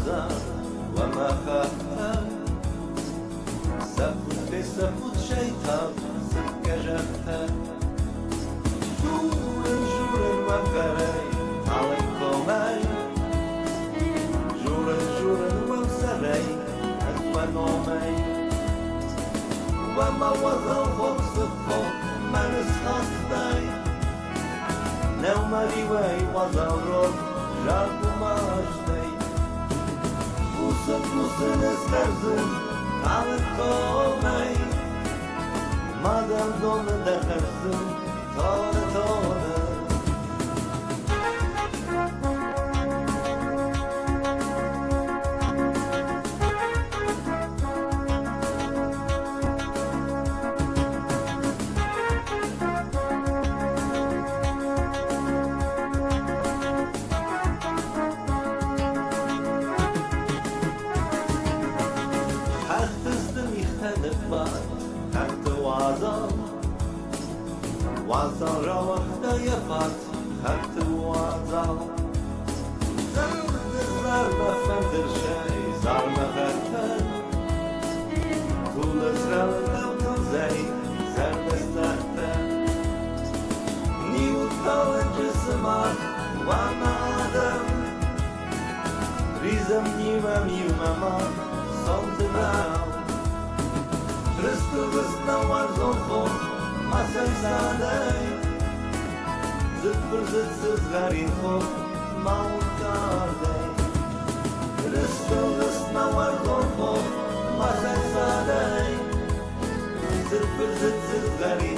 وزن و مخفف سفوت سفوت شیطان سکجفت جورن وفري عليكمي جورن وسري أزوانومي وما وزن فوق سفوق من اسخاصتي نوم ريوي وزن روك جارد ماشتي فوسن اسخرزن عليكمي مادم دون دخرزن تانه وازال را وقتا یفت خط وازال زر بفهم در شی زر مخطر طول زرال دو زی زر دستتر نیوتال جسمات و مادم ریزم نیمم یوممان صوت داو رستو دستنا ورزون خون Masem sadej Zıpır zıtsız garifo Mauktardej Rıstılız navar zorfo Masem sadej Zıpır zıtsız garifo